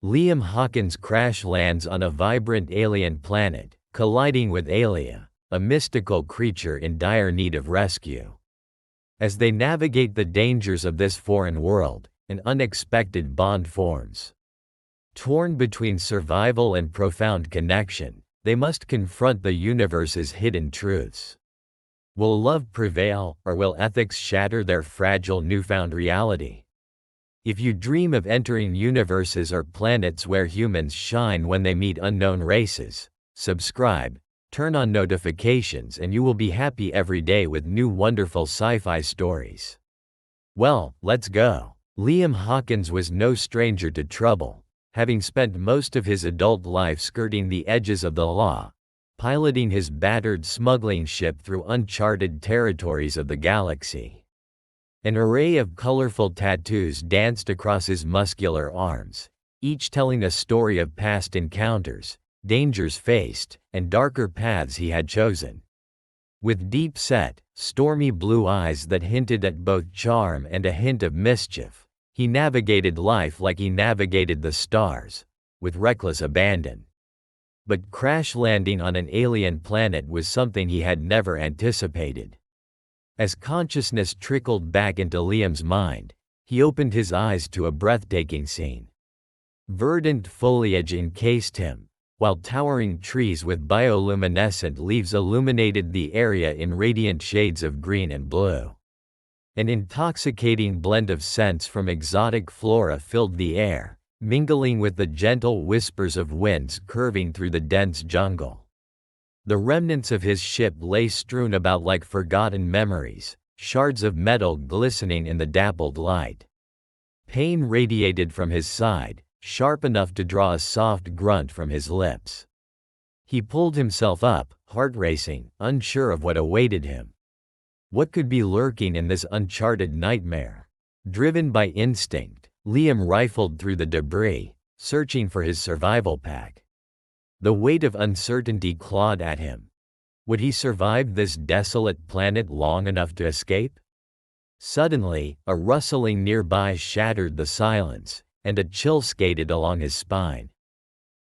Liam Hawkins crash lands on a vibrant alien planet, colliding with Aelia, a mystical creature in dire need of rescue. As they navigate the dangers of this foreign world, an unexpected bond forms. Torn between survival and profound connection, they must confront the universe's hidden truths. Will love prevail, or will ethics shatter their fragile newfound reality? If you dream of entering universes or planets where humans shine when they meet unknown races, subscribe, turn on notifications, and you will be happy every day with new wonderful sci-fi stories. Well, let's go. Liam Hawkins was no stranger to trouble, having spent most of his adult life skirting the edges of the law, piloting his battered smuggling ship through uncharted territories of the galaxy. An array of colorful tattoos danced across his muscular arms, each telling a story of past encounters, dangers faced, and darker paths he had chosen. With deep-set, stormy blue eyes that hinted at both charm and a hint of mischief, he navigated life like he navigated the stars, with reckless abandon. But crash landing on an alien planet was something he had never anticipated. As consciousness trickled back into Liam's mind, he opened his eyes to a breathtaking scene. Verdant foliage encased him, while towering trees with bioluminescent leaves illuminated the area in radiant shades of green and blue. An intoxicating blend of scents from exotic flora filled the air, mingling with the gentle whispers of winds curving through the dense jungle. The remnants of his ship lay strewn about like forgotten memories, shards of metal glistening in the dappled light. Pain radiated from his side, sharp enough to draw a soft grunt from his lips. He pulled himself up, heart racing, unsure of what awaited him. What could be lurking in this uncharted nightmare? Driven by instinct, Liam rifled through the debris, searching for his survival pack. The weight of uncertainty clawed at him. Would he survive this desolate planet long enough to escape? Suddenly, a rustling nearby shattered the silence, and a chill skated along his spine.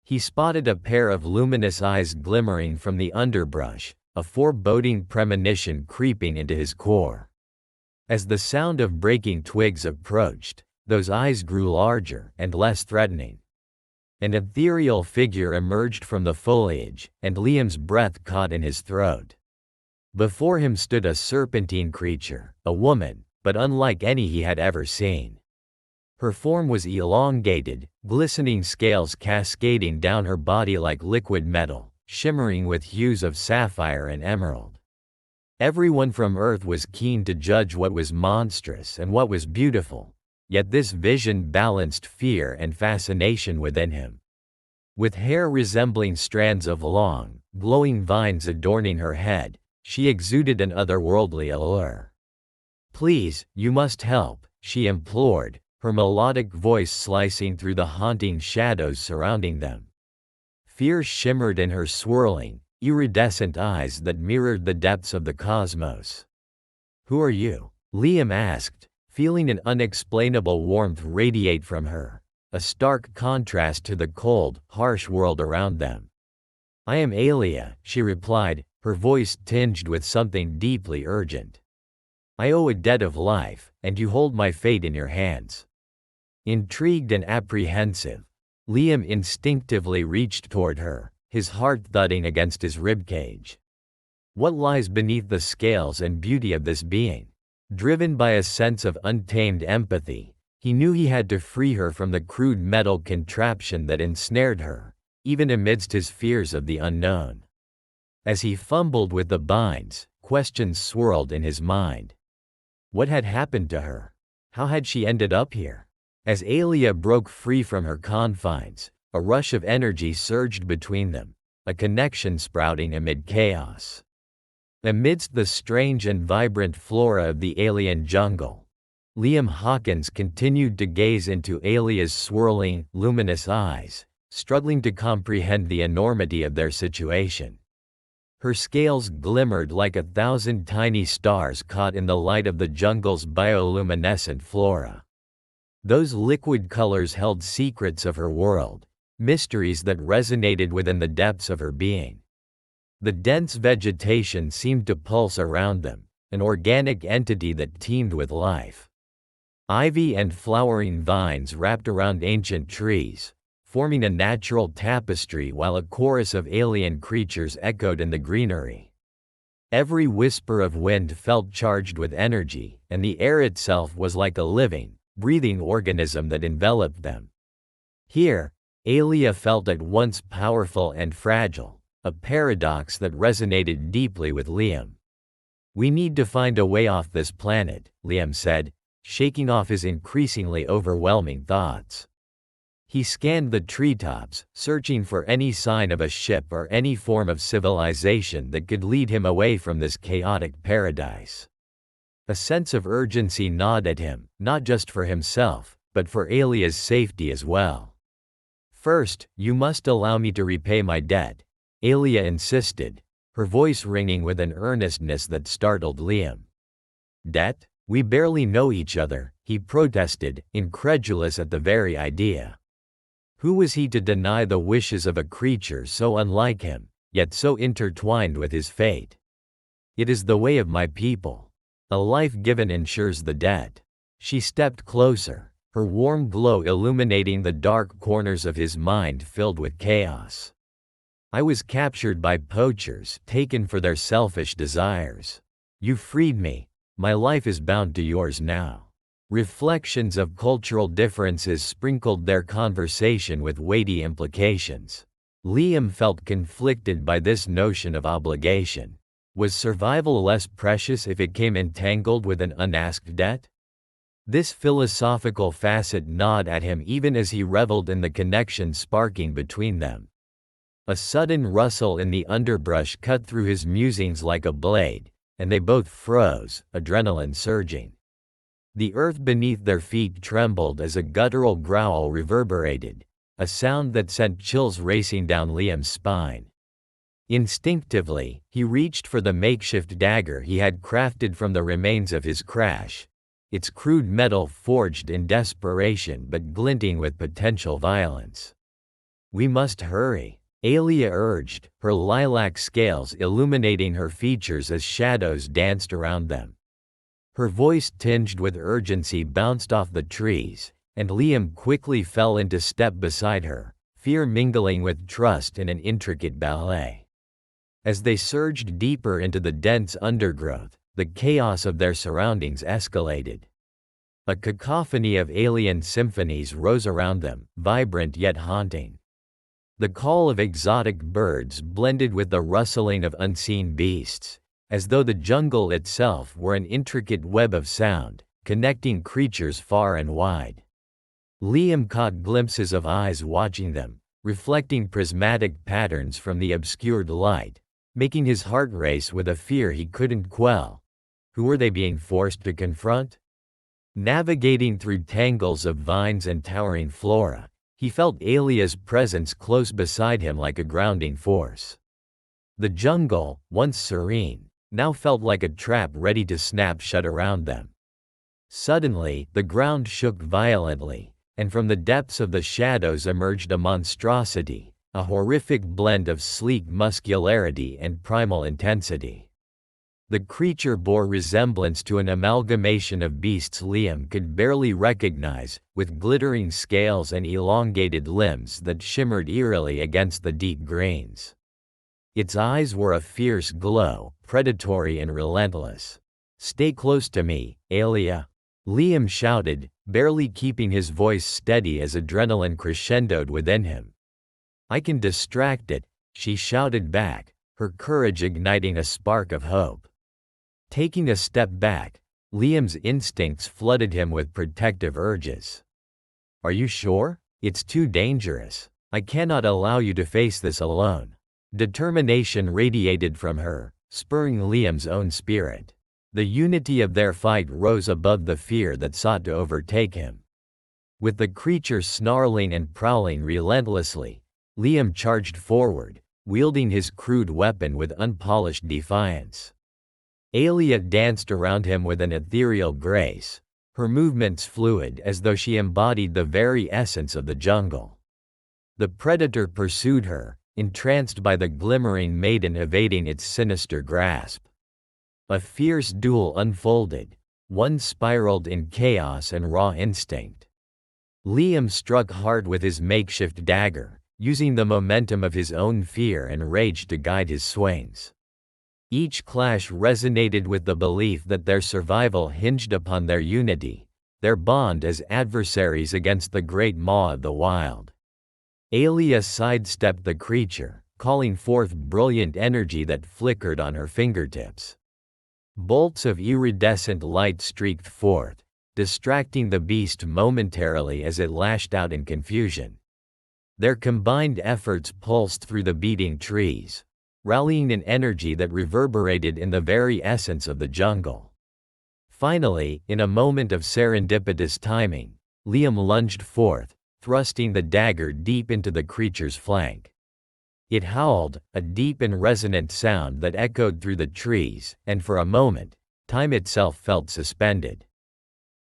He spotted a pair of luminous eyes glimmering from the underbrush, a foreboding premonition creeping into his core. As the sound of breaking twigs approached, those eyes grew larger and less threatening. An ethereal figure emerged from the foliage, and Liam's breath caught in his throat. Before him stood a serpentine creature, a woman, but unlike any he had ever seen. Her form was elongated, glistening scales cascading down her body like liquid metal, shimmering with hues of sapphire and emerald. Everyone from Earth was keen to judge what was monstrous and what was beautiful, yet this vision balanced fear and fascination within him. With hair resembling strands of long, glowing vines adorning her head, she exuded an otherworldly allure. "Please, you must help," she implored, her melodic voice slicing through the haunting shadows surrounding them. Fear shimmered in her swirling, iridescent eyes that mirrored the depths of the cosmos. "Who are you?" Liam asked, feeling an unexplainable warmth radiate from her, a stark contrast to the cold, harsh world around them. "I am Aelia," she replied, her voice tinged with something deeply urgent. "I owe a debt of life, and you hold my fate in your hands." Intrigued and apprehensive, Liam instinctively reached toward her, his heart thudding against his ribcage. What lies beneath the scales and beauty of this being? Driven by a sense of untamed empathy, he knew he had to free her from the crude metal contraption that ensnared her, even amidst his fears of the unknown. As he fumbled with the binds, questions swirled in his mind. What had happened to her? How had she ended up here? As Aelia broke free from her confines, a rush of energy surged between them, a connection sprouting amid chaos. Amidst the strange and vibrant flora of the alien jungle, Liam Hawkins continued to gaze into Aelia's swirling, luminous eyes, struggling to comprehend the enormity of their situation. Her scales glimmered like 1,000 tiny stars caught in the light of the jungle's bioluminescent flora. Those liquid colors held secrets of her world, mysteries that resonated within the depths of her being. The dense vegetation seemed to pulse around them, an organic entity that teemed with life. Ivy and flowering vines wrapped around ancient trees, forming a natural tapestry while a chorus of alien creatures echoed in the greenery. Every whisper of wind felt charged with energy, and the air itself was like a living, breathing organism that enveloped them. Here, Aelia felt at once powerful and fragile, a paradox that resonated deeply with Liam. "We need to find a way off this planet," Liam said, shaking off his increasingly overwhelming thoughts. He scanned the treetops, searching for any sign of a ship or any form of civilization that could lead him away from this chaotic paradise. A sense of urgency gnawed at him, not just for himself, but for Aelia's safety as well. "First, you must allow me to repay my debt," Aelia insisted, her voice ringing with an earnestness that startled Liam. "Debt? We barely know each other," he protested, incredulous at the very idea. Who was he to deny the wishes of a creature so unlike him, yet so intertwined with his fate? "It is the way of my people. A life given ensures the debt." She stepped closer, her warm glow illuminating the dark corners of his mind filled with chaos. "I was captured by poachers, taken for their selfish desires. You freed me. My life is bound to yours now." Reflections of cultural differences sprinkled their conversation with weighty implications. Liam felt conflicted by this notion of obligation. Was survival less precious if it came entangled with an unasked debt? This philosophical facet gnawed at him even as he reveled in the connection sparking between them. A sudden rustle in the underbrush cut through his musings like a blade, and they both froze, adrenaline surging. The earth beneath their feet trembled as a guttural growl reverberated, a sound that sent chills racing down Liam's spine. Instinctively, he reached for the makeshift dagger he had crafted from the remains of his crash, its crude metal forged in desperation but glinting with potential violence. "We must hurry," Aelia urged, her lilac scales illuminating her features as shadows danced around them. Her voice, tinged with urgency, bounced off the trees, and Liam quickly fell into step beside her, fear mingling with trust in an intricate ballet. As they surged deeper into the dense undergrowth, the chaos of their surroundings escalated. A cacophony of alien symphonies rose around them, vibrant yet haunting. The call of exotic birds blended with the rustling of unseen beasts, as though the jungle itself were an intricate web of sound, connecting creatures far and wide. Liam caught glimpses of eyes watching them, reflecting prismatic patterns from the obscured light, making his heart race with a fear he couldn't quell. Who were they being forced to confront? Navigating through tangles of vines and towering flora, he felt Aelia's presence close beside him like a grounding force. The jungle, once serene, now felt like a trap ready to snap shut around them. Suddenly, the ground shook violently, and from the depths of the shadows emerged a monstrosity, a horrific blend of sleek muscularity and primal intensity. The creature bore resemblance to an amalgamation of beasts Liam could barely recognize, with glittering scales and elongated limbs that shimmered eerily against the deep greens. Its eyes were a fierce glow, predatory and relentless. "Stay close to me, Aelia," Liam shouted, barely keeping his voice steady as adrenaline crescendoed within him. "I can distract it," she shouted back, her courage igniting a spark of hope. Taking a step back, Liam's instincts flooded him with protective urges. "Are you sure? It's too dangerous. I cannot allow you to face this alone." Determination radiated from her, spurring Liam's own spirit. The unity of their fight rose above the fear that sought to overtake him. With the creature snarling and prowling relentlessly, Liam charged forward, wielding his crude weapon with unpolished defiance. Aelia danced around him with an ethereal grace, her movements fluid as though she embodied the very essence of the jungle. The predator pursued her, entranced by the glimmering maiden evading its sinister grasp. A fierce duel unfolded, one spiraled in chaos and raw instinct. Liam struck hard with his makeshift dagger, using the momentum of his own fear and rage to guide his swings. Each clash resonated with the belief that their survival hinged upon their unity, their bond as adversaries against the great maw of the wild. Aelia sidestepped the creature, calling forth brilliant energy that flickered on her fingertips. Bolts of iridescent light streaked forth, distracting the beast momentarily as it lashed out in confusion. Their combined efforts pulsed through the beating trees, rallying an energy that reverberated in the very essence of the jungle. Finally, in a moment of serendipitous timing, Liam lunged forth, thrusting the dagger deep into the creature's flank. It howled, a deep and resonant sound that echoed through the trees, and for a moment, time itself felt suspended.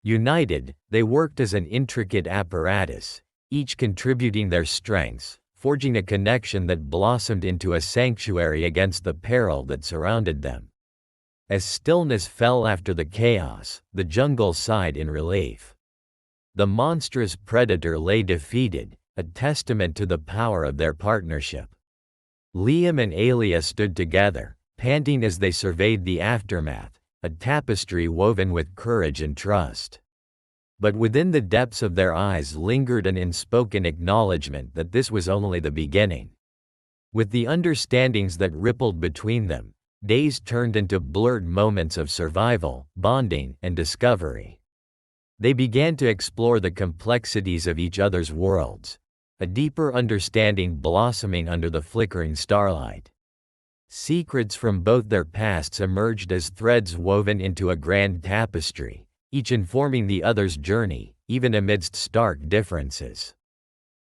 United, they worked as an intricate apparatus, each contributing their strengths, forging a connection that blossomed into a sanctuary against the peril that surrounded them. As stillness fell after the chaos, the jungle sighed in relief. The monstrous predator lay defeated, a testament to the power of their partnership. Liam and Aelia stood together, panting as they surveyed the aftermath, a tapestry woven with courage and trust. But within the depths of their eyes lingered an unspoken acknowledgement that this was only the beginning. With the understandings that rippled between them, days turned into blurred moments of survival, bonding, and discovery. They began to explore the complexities of each other's worlds, a deeper understanding blossoming under the flickering starlight. Secrets from both their pasts emerged as threads woven into a grand tapestry, each informing the other's journey, even amidst stark differences.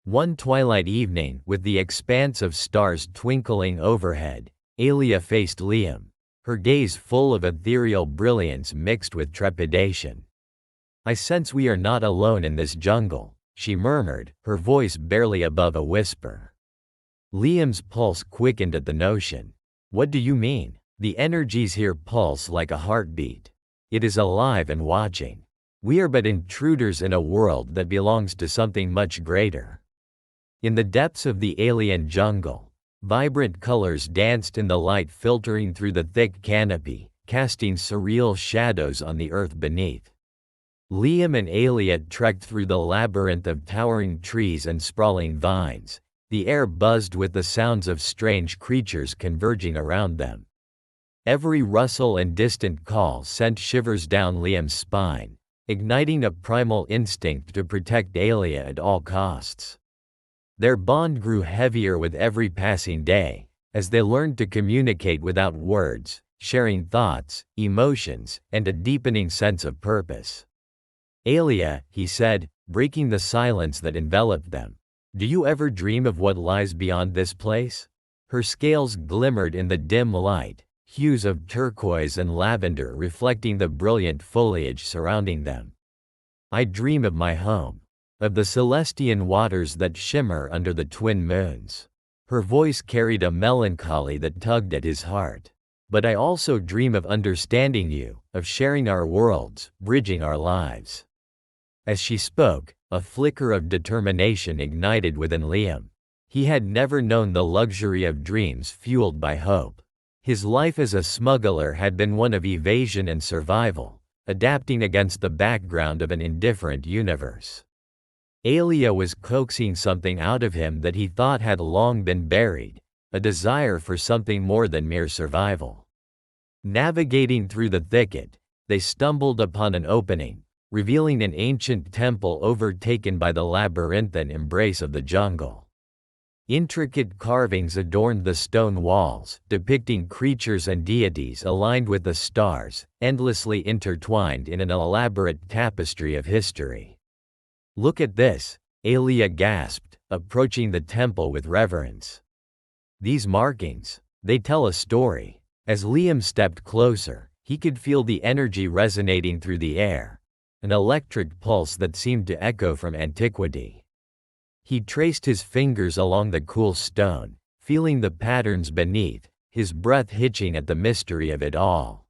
One twilight evening, with the expanse of stars twinkling overhead, Aelia faced Liam, her gaze full of ethereal brilliance mixed with trepidation. "I sense we are not alone in this jungle," she murmured, her voice barely above a whisper. Liam's pulse quickened at the notion. "What do you mean?" "The energies here pulse like a heartbeat. It is alive and watching. We are but intruders in a world that belongs to something much greater." In the depths of the alien jungle, vibrant colors danced in the light filtering through the thick canopy, casting surreal shadows on the earth beneath. Liam and Aelia trekked through the labyrinth of towering trees and sprawling vines, the air buzzed with the sounds of strange creatures converging around them. Every rustle and distant call sent shivers down Liam's spine, igniting a primal instinct to protect Aelia at all costs. Their bond grew heavier with every passing day, as they learned to communicate without words, sharing thoughts, emotions, and a deepening sense of purpose. "Aelia," he said, breaking the silence that enveloped them, "do you ever dream of what lies beyond this place?" Her scales glimmered in the dim light, hues of turquoise and lavender reflecting the brilliant foliage surrounding them. "I dream of my home, of the Celestian waters that shimmer under the twin moons." Her voice carried a melancholy that tugged at his heart. "But I also dream of understanding you, of sharing our worlds, bridging our lives." As she spoke, a flicker of determination ignited within Liam. He had never known the luxury of dreams fueled by hope. His life as a smuggler had been one of evasion and survival, adapting against the background of an indifferent universe. Aelia was coaxing something out of him that he thought had long been buried, a desire for something more than mere survival. Navigating through the thicket, they stumbled upon an opening, revealing an ancient temple overtaken by the labyrinthine embrace of the jungle. Intricate carvings adorned the stone walls, depicting creatures and deities aligned with the stars, endlessly intertwined in an elaborate tapestry of history. "Look at this," Aelia gasped, approaching the temple with reverence. "These markings, they tell a story." As Liam stepped closer, he could feel the energy resonating through the air, an electric pulse that seemed to echo from antiquity. He traced his fingers along the cool stone, feeling the patterns beneath, his breath hitching at the mystery of it all.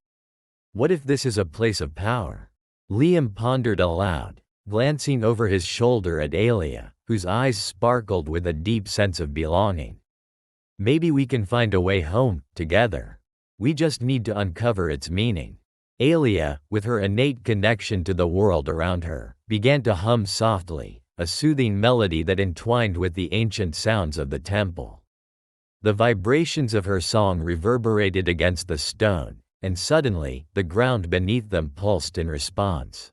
What if this is a place of power? Liam pondered aloud, glancing over his shoulder at Aelia, whose eyes sparkled with a deep sense of belonging. Maybe we can find a way home, together. We just need to uncover its meaning. Aelia, with her innate connection to the world around her, began to hum softly, a soothing melody that entwined with the ancient sounds of the temple. The vibrations of her song reverberated against the stone, and suddenly, the ground beneath them pulsed in response.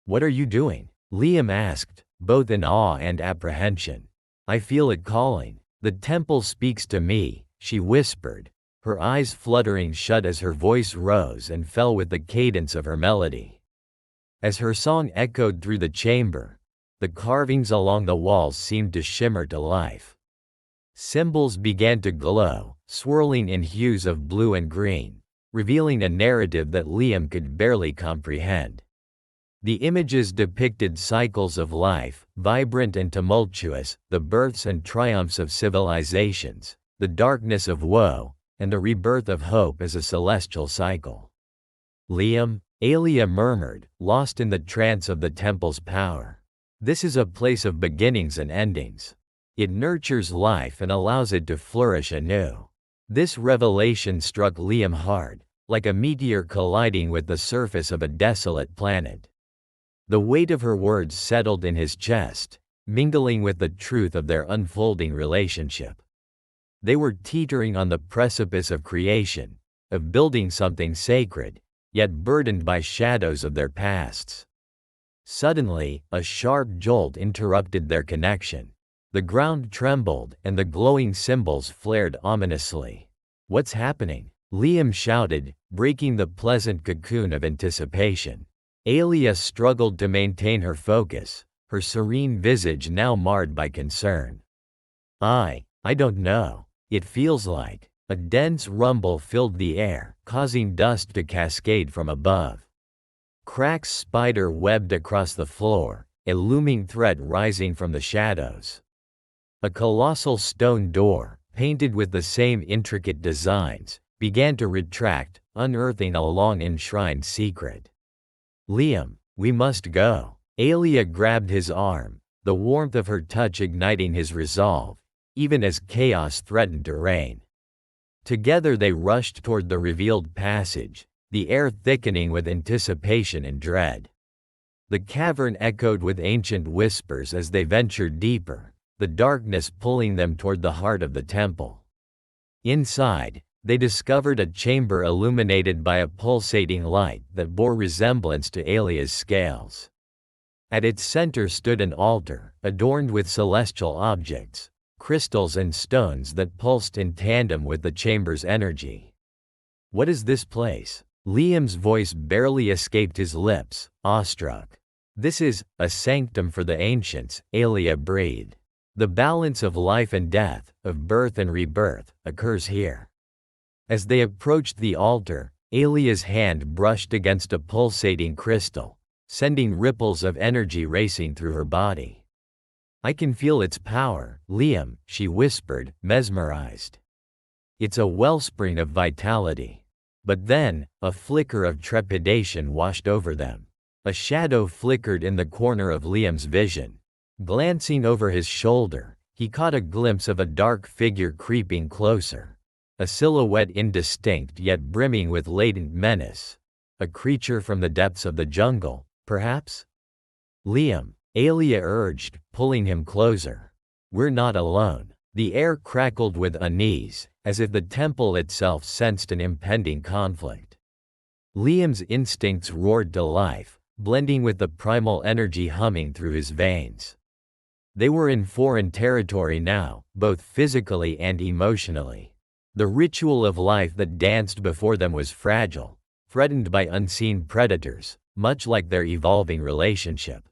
"What are you doing?" Liam asked, both in awe and apprehension. "I feel it calling. The temple speaks to me," she whispered, her eyes fluttering shut as her voice rose and fell with the cadence of her melody. As her song echoed through the chamber, the carvings along the walls seemed to shimmer to life. Symbols began to glow, swirling in hues of blue and green, revealing a narrative that Liam could barely comprehend. The images depicted cycles of life, vibrant and tumultuous, the births and triumphs of civilizations, the darkness of woe, and the rebirth of hope as a celestial cycle. "Liam," Aelia murmured, lost in the trance of the temple's power. "This is a place of beginnings and endings. It nurtures life and allows it to flourish anew." This revelation struck Liam hard, like a meteor colliding with the surface of a desolate planet. The weight of her words settled in his chest, mingling with the truth of their unfolding relationship. They were teetering on the precipice of creation, of building something sacred, yet burdened by shadows of their pasts. Suddenly, a sharp jolt interrupted their connection. The ground trembled, and the glowing symbols flared ominously. "What's happening?" Liam shouted, breaking the pleasant cocoon of anticipation. Aelia struggled to maintain her focus, her serene visage now marred by concern. I don't know. It feels like." A dense rumble filled the air, causing dust to cascade from above. Cracks spider-webbed across the floor, a looming threat rising from the shadows. A colossal stone door, painted with the same intricate designs, began to retract, unearthing a long-enshrined secret. "Liam, we must go." Aelia grabbed his arm, the warmth of her touch igniting his resolve, even as chaos threatened to reign. Together they rushed toward the revealed passage, the air thickening with anticipation and dread. The cavern echoed with ancient whispers as they ventured deeper, the darkness pulling them toward the heart of the temple. Inside, they discovered a chamber illuminated by a pulsating light that bore resemblance to Aelia's scales. At its center stood an altar, adorned with celestial objects, crystals and stones that pulsed in tandem with the chamber's energy. "What is this place?" Liam's voice barely escaped his lips, awestruck. "This is a sanctum for the ancients," Aelia breathed. "The balance of life and death, of birth and rebirth, occurs here." As they approached the altar, Aelia's hand brushed against a pulsating crystal, sending ripples of energy racing through her body. "I can feel its power, Liam," she whispered, mesmerized. "It's a wellspring of vitality." But then, a flicker of trepidation washed over them. A shadow flickered in the corner of Liam's vision. Glancing over his shoulder, he caught a glimpse of a dark figure creeping closer. A silhouette indistinct yet brimming with latent menace. A creature from the depths of the jungle, perhaps? "Liam," Aelia urged, pulling him closer. "We're not alone." The air crackled with unease, as if the temple itself sensed an impending conflict. Liam's instincts roared to life, blending with the primal energy humming through his veins. They were in foreign territory now, both physically and emotionally. The ritual of life that danced before them was fragile, threatened by unseen predators, much like their evolving relationship.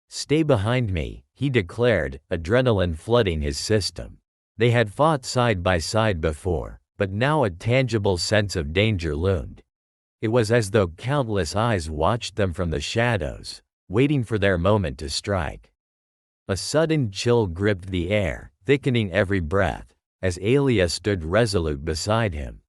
"Stay behind me," he declared, adrenaline flooding his system. They had fought side by side before, but now a tangible sense of danger loomed. It was as though countless eyes watched them from the shadows, waiting for their moment to strike. A sudden chill gripped the air, thickening every breath, as Aelia stood resolute beside him.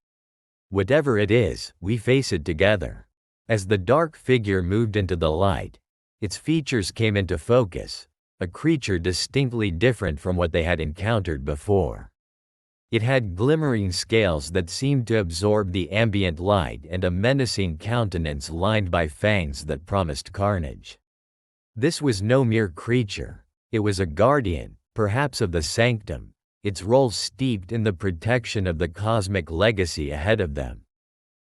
"Whatever it is, we face it together." As the dark figure moved into the light, its features came into focus, a creature distinctly different from what they had encountered before. It had glimmering scales that seemed to absorb the ambient light and a menacing countenance lined by fangs that promised carnage. This was no mere creature. It was a guardian, perhaps of the sanctum, its role steeped in the protection of the cosmic legacy ahead of them.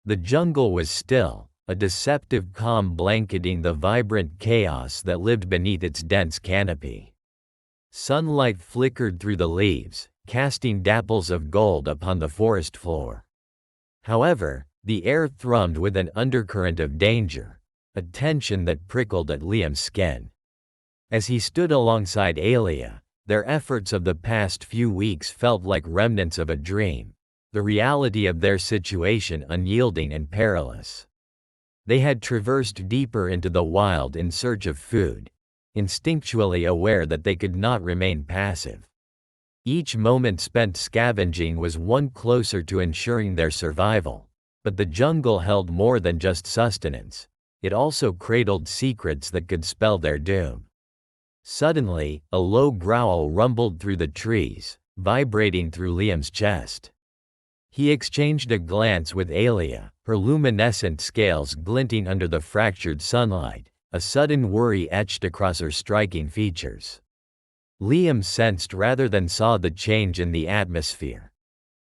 The jungle was still, a deceptive calm blanketing the vibrant chaos that lived beneath its dense canopy. Sunlight flickered through the leaves, casting dapples of gold upon the forest floor. However, the air thrummed with an undercurrent of danger, a tension that prickled at Liam's skin. As he stood alongside Aelia, their efforts of the past few weeks felt like remnants of a dream, the reality of their situation unyielding and perilous. They had traversed deeper into the wild in search of food, instinctually aware that they could not remain passive. Each moment spent scavenging was one closer to ensuring their survival, but the jungle held more than just sustenance. It also cradled secrets that could spell their doom. Suddenly, a low growl rumbled through the trees, vibrating through Liam's chest. He exchanged a glance with Aelia, her luminescent scales glinting under the fractured sunlight, a sudden worry etched across her striking features. Liam sensed rather than saw the change in the atmosphere.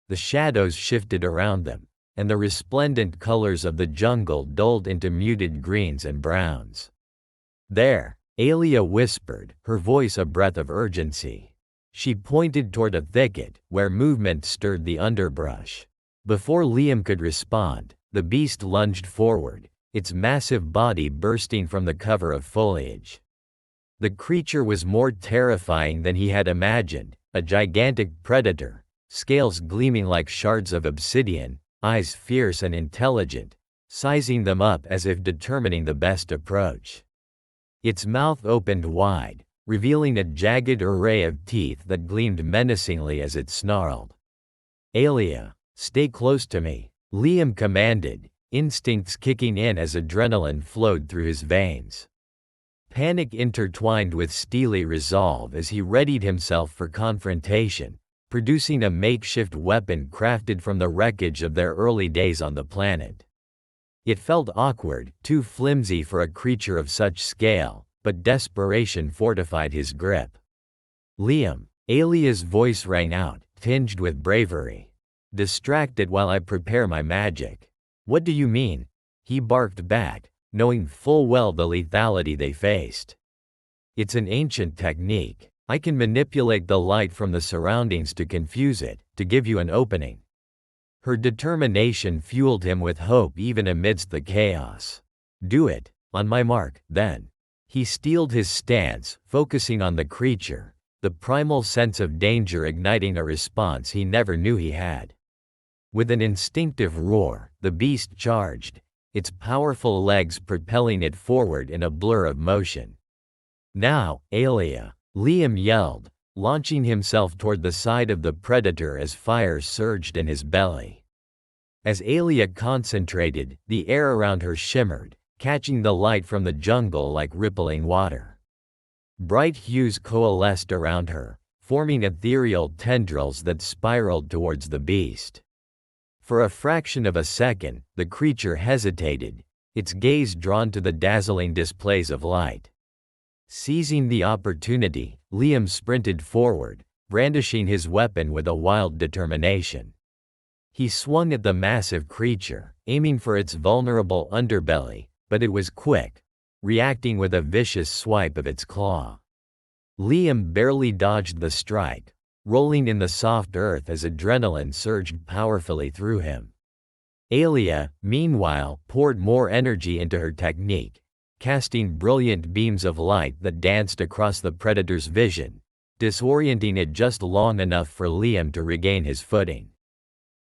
The shadows shifted around them, and the resplendent colors of the jungle dulled into muted greens and browns. "There," Aelia whispered, her voice a breath of urgency. She pointed toward a thicket, where movement stirred the underbrush. Before Liam could respond, the beast lunged forward, its massive body bursting from the cover of foliage. The creature was more terrifying than he had imagined, a gigantic predator, scales gleaming like shards of obsidian, eyes fierce and intelligent, sizing them up as if determining the best approach. Its mouth opened wide, revealing a jagged array of teeth that gleamed menacingly as it snarled. "Aelia, stay close to me," Liam commanded, instincts kicking in as adrenaline flowed through his veins. Panic intertwined with steely resolve as he readied himself for confrontation, producing a makeshift weapon crafted from the wreckage of their early days on the planet. It felt awkward, too flimsy for a creature of such scale, but desperation fortified his grip. "Liam," Aelia's voice rang out, tinged with bravery. "Distracted while I prepare my magic." "What do you mean?" he barked back, knowing full well the lethality they faced. "It's an ancient technique. I can manipulate the light from the surroundings to confuse it, to give you an opening." Her determination fueled him with hope even amidst the chaos. "Do it, on my mark, then." He steeled his stance, focusing on the creature, the primal sense of danger igniting a response he never knew he had. With an instinctive roar, the beast charged, its powerful legs propelling it forward in a blur of motion. "Now, Aelia," Liam yelled, launching himself toward the side of the predator as fire surged in his belly. As Aelia concentrated, the air around her shimmered, catching the light from the jungle like rippling water. Bright hues coalesced around her, forming ethereal tendrils that spiraled towards the beast. For a fraction of a second, the creature hesitated, its gaze drawn to the dazzling displays of light. Seizing the opportunity, Liam sprinted forward, brandishing his weapon with a wild determination. He swung at the massive creature, aiming for its vulnerable underbelly, but it was quick, reacting with a vicious swipe of its claw. Liam barely dodged the strike, rolling in the soft earth as adrenaline surged powerfully through him. Aelia, meanwhile, poured more energy into her technique, casting brilliant beams of light that danced across the predator's vision, disorienting it just long enough for Liam to regain his footing.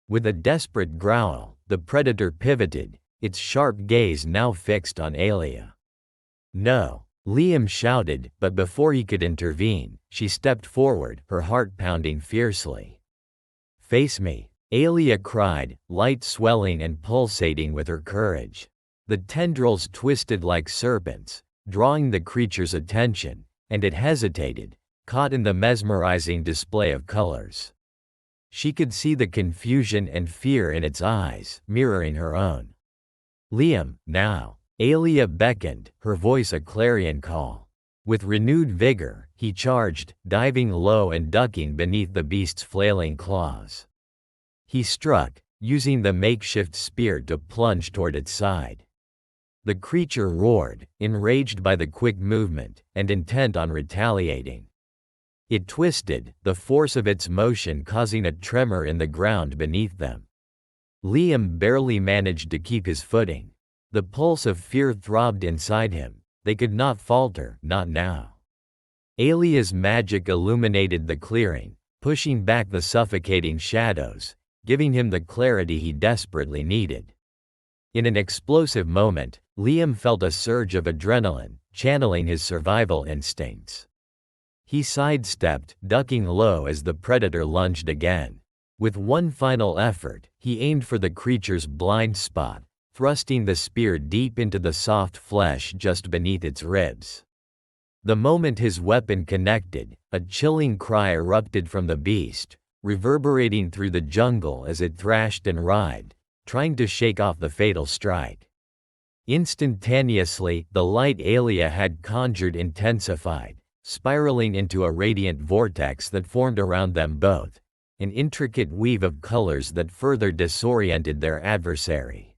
With a desperate growl, the predator pivoted, its sharp gaze now fixed on Aelia. "No," Liam shouted, but before he could intervene, she stepped forward, her heart pounding fiercely. "Face me," Aelia cried, light swelling and pulsating with her courage. The tendrils twisted like serpents, drawing the creature's attention, and it hesitated, caught in the mesmerizing display of colors. She could see the confusion and fear in its eyes, mirroring her own. "Liam, now!" Aelia beckoned, her voice a clarion call. With renewed vigor, he charged, diving low and ducking beneath the beast's flailing claws. He struck, using the makeshift spear to plunge toward its side. The creature roared, enraged by the quick movement, and intent on retaliating. It twisted, the force of its motion causing a tremor in the ground beneath them. Liam barely managed to keep his footing. The pulse of fear throbbed inside him. They could not falter, not now. Aelia's magic illuminated the clearing, pushing back the suffocating shadows, giving him the clarity he desperately needed. In an explosive moment, Liam felt a surge of adrenaline, channeling his survival instincts. He sidestepped, ducking low as the predator lunged again. With one final effort, he aimed for the creature's blind spot, thrusting the spear deep into the soft flesh just beneath its ribs. The moment his weapon connected, a chilling cry erupted from the beast, reverberating through the jungle as it thrashed and writhed, trying to shake off the fatal strike. Instantaneously, the light Aelia had conjured intensified, spiraling into a radiant vortex that formed around them both, an intricate weave of colors that further disoriented their adversary.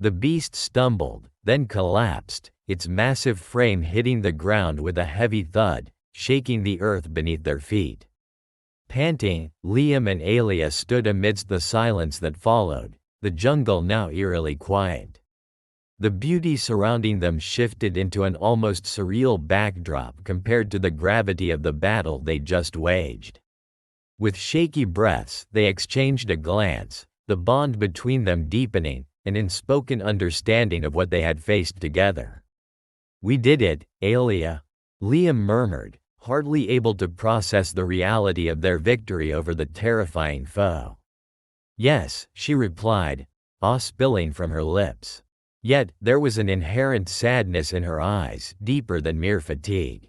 The beast stumbled, then collapsed, its massive frame hitting the ground with a heavy thud, shaking the earth beneath their feet. Panting, Liam and Aelia stood amidst the silence that followed, the jungle now eerily quiet. The beauty surrounding them shifted into an almost surreal backdrop compared to the gravity of the battle they just waged. With shaky breaths, they exchanged a glance, the bond between them deepening, an unspoken understanding of what they had faced together. "We did it, Aelia," Liam murmured, hardly able to process the reality of their victory over the terrifying foe. "Yes," she replied, awe spilling from her lips. Yet, there was an inherent sadness in her eyes, deeper than mere fatigue.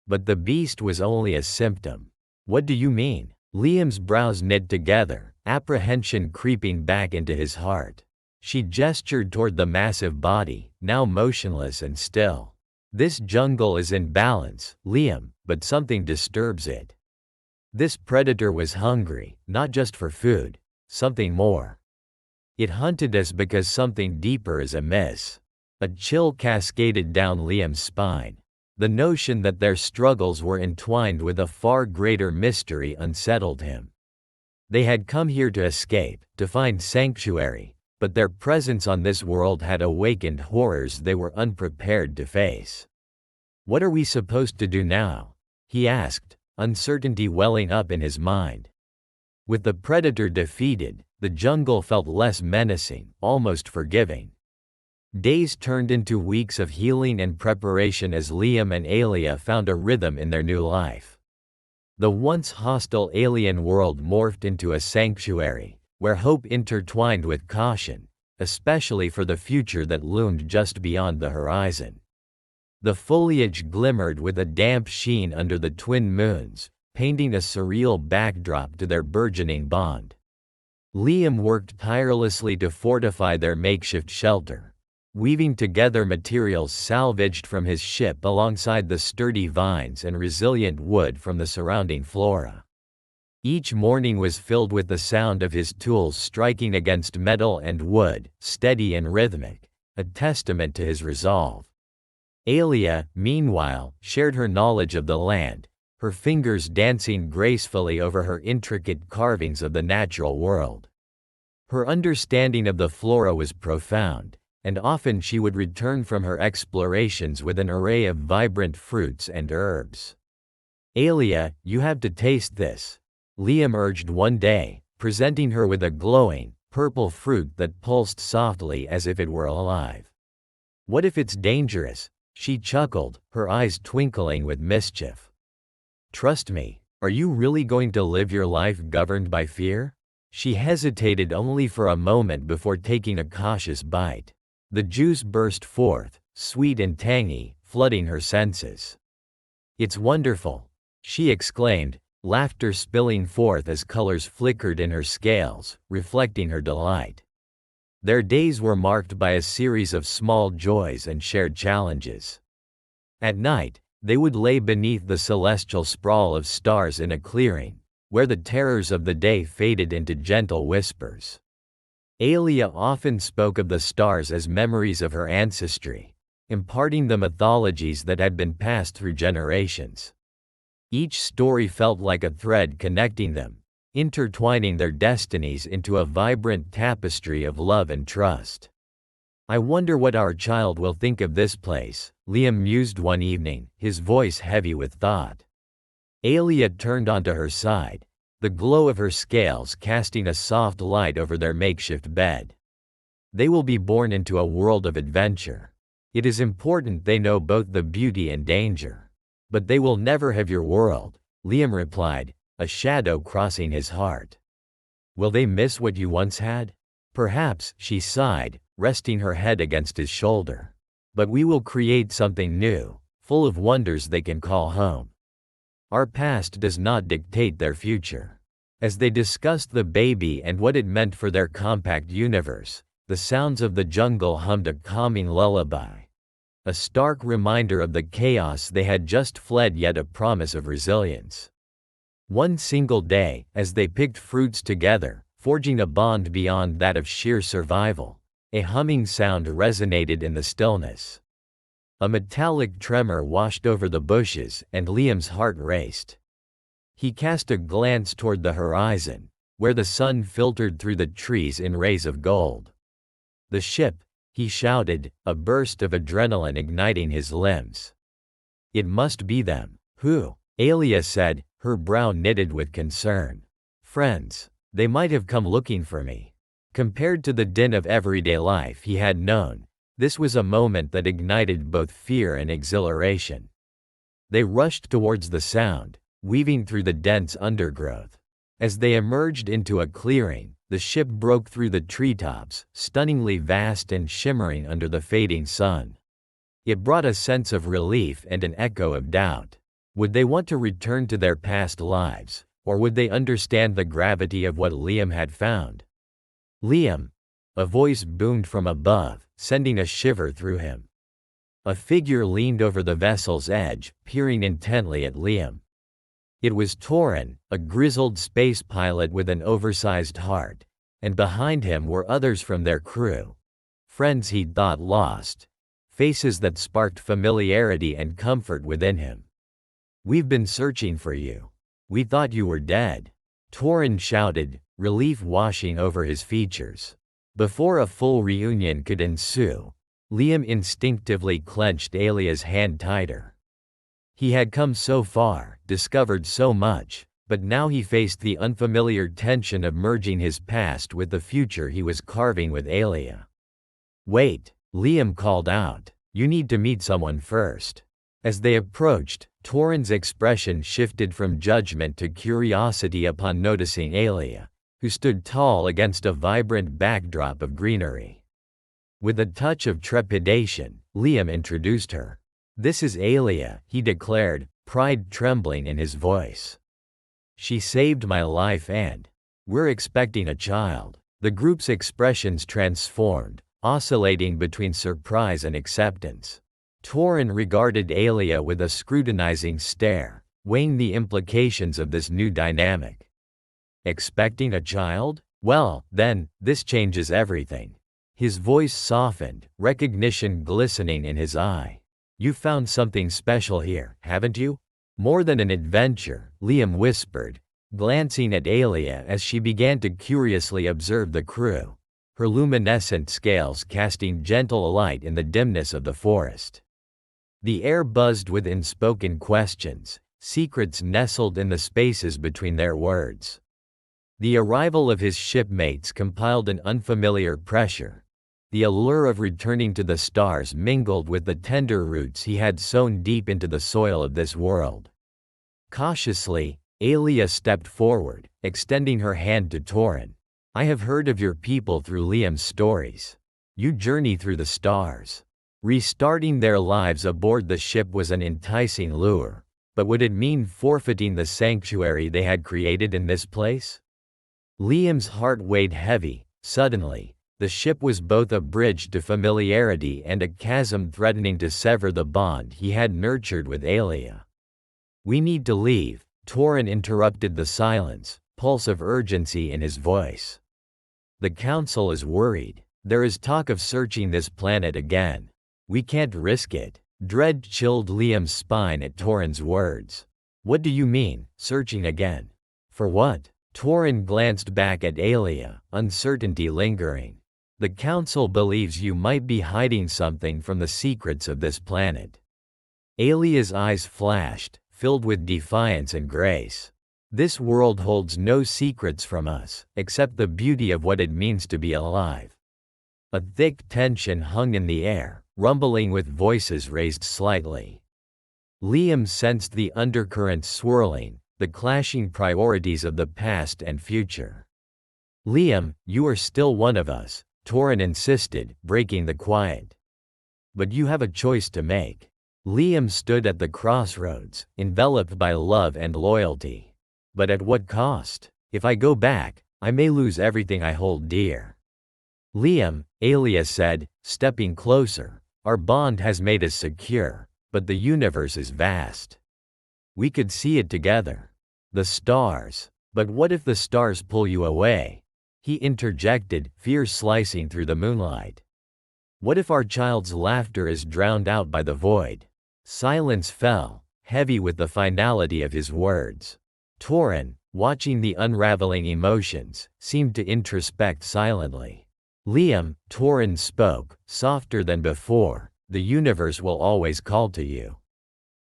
But the beast was only a symptom. "What do you mean?" Liam's brows knit together, apprehension creeping back into his heart. She gestured toward the massive body, now motionless and still. "This jungle is in balance, Liam, but something disturbs it. This predator was hungry, not just for food, something more. It hunted us because something deeper is amiss." A chill cascaded down Liam's spine. The notion that their struggles were entwined with a far greater mystery unsettled him. They had come here to escape, to find sanctuary, but their presence on this world had awakened horrors they were unprepared to face. "What are we supposed to do now?" he asked, uncertainty welling up in his mind. With the predator defeated, the jungle felt less menacing, almost forgiving. Days turned into weeks of healing and preparation as Liam and Aelia found a rhythm in their new life. The once hostile alien world morphed into a sanctuary, where hope intertwined with caution, especially for the future that loomed just beyond the horizon. The foliage glimmered with a damp sheen under the twin moons, painting a surreal backdrop to their burgeoning bond. Liam worked tirelessly to fortify their makeshift shelter, weaving together materials salvaged from his ship alongside the sturdy vines and resilient wood from the surrounding flora. Each morning was filled with the sound of his tools striking against metal and wood, steady and rhythmic, a testament to his resolve. Aelia, meanwhile, shared her knowledge of the land, her fingers dancing gracefully over her intricate carvings of the natural world. Her understanding of the flora was profound, and often she would return from her explorations with an array of vibrant fruits and herbs. "Aelia, you have to taste this," Liam urged one day, presenting her with a glowing, purple fruit that pulsed softly as if it were alive. "What if it's dangerous?" she chuckled, her eyes twinkling with mischief. "Trust me, are you really going to live your life governed by fear?" She hesitated only for a moment before taking a cautious bite. The juice burst forth, sweet and tangy, flooding her senses. "It's wonderful," she exclaimed, laughter spilling forth as colors flickered in her scales, reflecting her delight. Their days were marked by a series of small joys and shared challenges. At night, they would lay beneath the celestial sprawl of stars in a clearing, where the terrors of the day faded into gentle whispers. Aelia often spoke of the stars as memories of her ancestry, imparting the mythologies that had been passed through generations. Each story felt like a thread connecting them, intertwining their destinies into a vibrant tapestry of love and trust. "I wonder what our child will think of this place," Liam mused one evening, his voice heavy with thought. Aelia turned onto her side, the glow of her scales casting a soft light over their makeshift bed. "They will be born into a world of adventure. It is important they know both the beauty and danger. But they will never have your world," Liam replied, a shadow crossing his heart. "Will they miss what you once had?" "Perhaps," she sighed, resting her head against his shoulder. "But we will create something new, full of wonders they can call home. Our past does not dictate their future." As they discussed the baby and what it meant for their compact universe, the sounds of the jungle hummed a calming lullaby. A stark reminder of the chaos they had just fled, yet a promise of resilience. One single day, as they picked fruits together, forging a bond beyond that of sheer survival, a humming sound resonated in the stillness. A metallic tremor washed over the bushes, and Liam's heart raced. He cast a glance toward the horizon, where the sun filtered through the trees in rays of gold. "The ship," he shouted, a burst of adrenaline igniting his limbs. "It must be them." "Who?" Aelia said, her brow knitted with concern. "Friends. They might have come looking for me." Compared to the din of everyday life he had known, this was a moment that ignited both fear and exhilaration. They rushed towards the sound, weaving through the dense undergrowth. As they emerged into a clearing, the ship broke through the treetops, stunningly vast and shimmering under the fading sun. It brought a sense of relief and an echo of doubt. Would they want to return to their past lives, or would they understand the gravity of what Liam had found? "Liam!" A voice boomed from above, sending a shiver through him. A figure leaned over the vessel's edge, peering intently at Liam. It was Torin, a grizzled space pilot with an oversized heart, and behind him were others from their crew. Friends he'd thought lost. Faces that sparked familiarity and comfort within him. "We've been searching for you. We thought you were dead," Torin shouted, relief washing over his features. Before a full reunion could ensue, Liam instinctively clenched Aelia's hand tighter. He had come so far, discovered so much, but now he faced the unfamiliar tension of merging his past with the future he was carving with Aelia. "Wait," Liam called out. "You need to meet someone first." As they approached, Torin's expression shifted from judgment to curiosity upon noticing Aelia, who stood tall against a vibrant backdrop of greenery. With a touch of trepidation, Liam introduced her. "This is Aelia," he declared, pride trembling in his voice. "She saved my life and we're expecting a child." The group's expressions transformed, oscillating between surprise and acceptance. Torin regarded Aelia with a scrutinizing stare, weighing the implications of this new dynamic. "Expecting a child? Well, then, this changes everything." His voice softened, recognition glistening in his eye. "You found something special here, haven't you?" "More than an adventure," Liam whispered, glancing at Aelia as she began to curiously observe the crew, her luminescent scales casting gentle light in the dimness of the forest. The air buzzed with unspoken questions, secrets nestled in the spaces between their words. The arrival of his shipmates compiled an unfamiliar pressure. The allure of returning to the stars mingled with the tender roots he had sown deep into the soil of this world. Cautiously, Aelia stepped forward, extending her hand to Torin. I have heard of your people through Liam's stories. You journey through the stars. Restarting their lives aboard the ship was an enticing lure, but would it mean forfeiting the sanctuary they had created in this place? Liam's heart weighed heavy. Suddenly, the ship was both a bridge to familiarity and a chasm threatening to sever the bond he had nurtured with Aelia. We need to leave, Torin interrupted the silence, pulse of urgency in his voice. The council is worried. There is talk of searching this planet again. We can't risk it. Dread chilled Liam's spine at Torin's words. What do you mean, searching again? For what? Torin glanced back at Aelia, uncertainty lingering. The council believes you might be hiding something from the secrets of this planet. Aelia's eyes flashed, filled with defiance and grace. This world holds no secrets from us, except the beauty of what it means to be alive. A thick tension hung in the air, rumbling with voices raised slightly. Liam sensed the undercurrents swirling, the clashing priorities of the past and future. Liam, you are still one of us, Torin insisted, breaking the quiet. But you have a choice to make. Liam stood at the crossroads, enveloped by love and loyalty. But at what cost? If I go back, I may lose everything I hold dear. Liam, Aelia said, stepping closer, our bond has made us secure, but the universe is vast. We could see it together. The stars. But what if the stars pull you away? He interjected, fear slicing through the moonlight. What if our child's laughter is drowned out by the void? Silence fell, heavy with the finality of his words. Torin, watching the unraveling emotions, seemed to introspect silently. Liam, Torin spoke, softer than before, the universe will always call to you.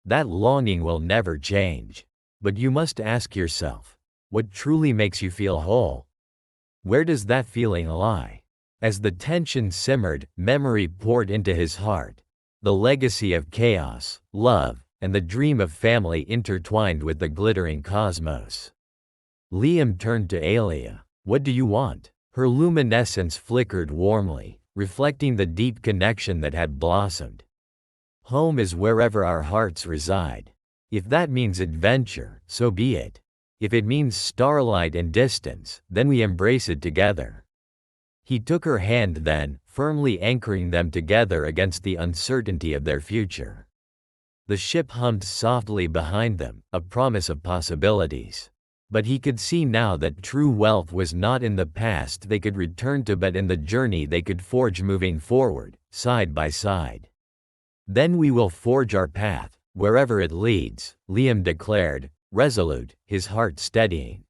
That longing will never change. But you must ask yourself, what truly makes you feel whole? Where does that feeling lie? As the tension simmered, memory poured into his heart. The legacy of chaos, love, and the dream of family intertwined with the glittering cosmos. Liam turned to Aelia. What do you want? Her luminescence flickered warmly, reflecting the deep connection that had blossomed. Home is wherever our hearts reside. If that means adventure, so be it. If it means starlight and distance, then we embrace it together. He took her hand then, firmly anchoring them together against the uncertainty of their future. The ship hummed softly behind them, a promise of possibilities. But he could see now that true wealth was not in the past they could return to but in the journey they could forge moving forward, side by side. Then we will forge our path, wherever it leads, Liam declared, resolute, his heart steadying.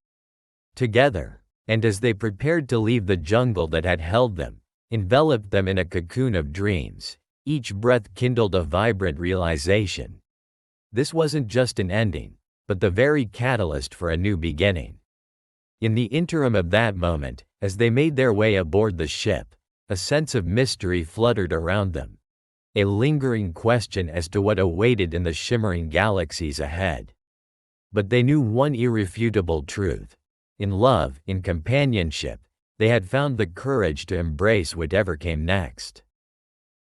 Together. And as they prepared to leave the jungle that had held them, enveloped them in a cocoon of dreams, each breath kindled a vibrant realization. This wasn't just an ending, but the very catalyst for a new beginning. In the interim of that moment, as they made their way aboard the ship, a sense of mystery fluttered around them. A lingering question as to what awaited in the shimmering galaxies ahead. But they knew one irrefutable truth. In love, in companionship, they had found the courage to embrace whatever came next.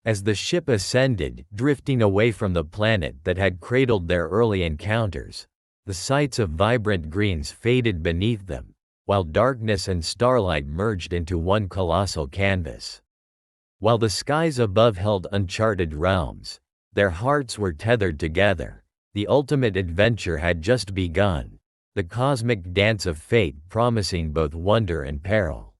As the ship ascended, drifting away from the planet that had cradled their early encounters, the sights of vibrant greens faded beneath them, while darkness and starlight merged into one colossal canvas. While the skies above held uncharted realms, their hearts were tethered together. The ultimate adventure had just begun, the cosmic dance of fate promising both wonder and peril.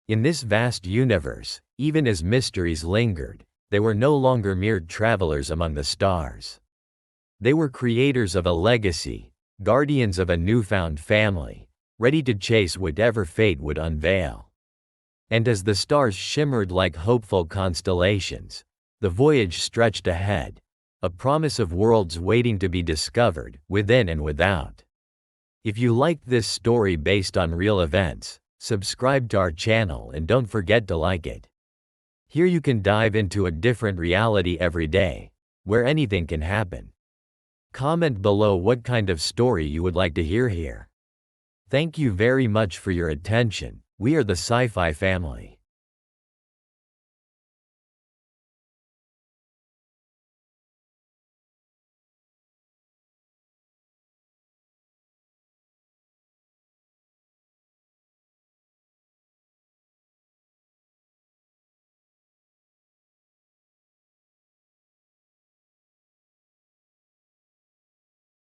In this vast universe, even as mysteries lingered, they were no longer mere travelers among the stars. They were creators of a legacy, guardians of a newfound family, ready to chase whatever fate would unveil. And as the stars shimmered like hopeful constellations, the voyage stretched ahead, a promise of worlds waiting to be discovered, within and without. If you liked this story based on real events, subscribe to our channel and don't forget to like it. Here you can dive into a different reality every day, where anything can happen. Comment below what kind of story you would like to hear here. Thank you very much for your attention. We are the Sci-Fi family.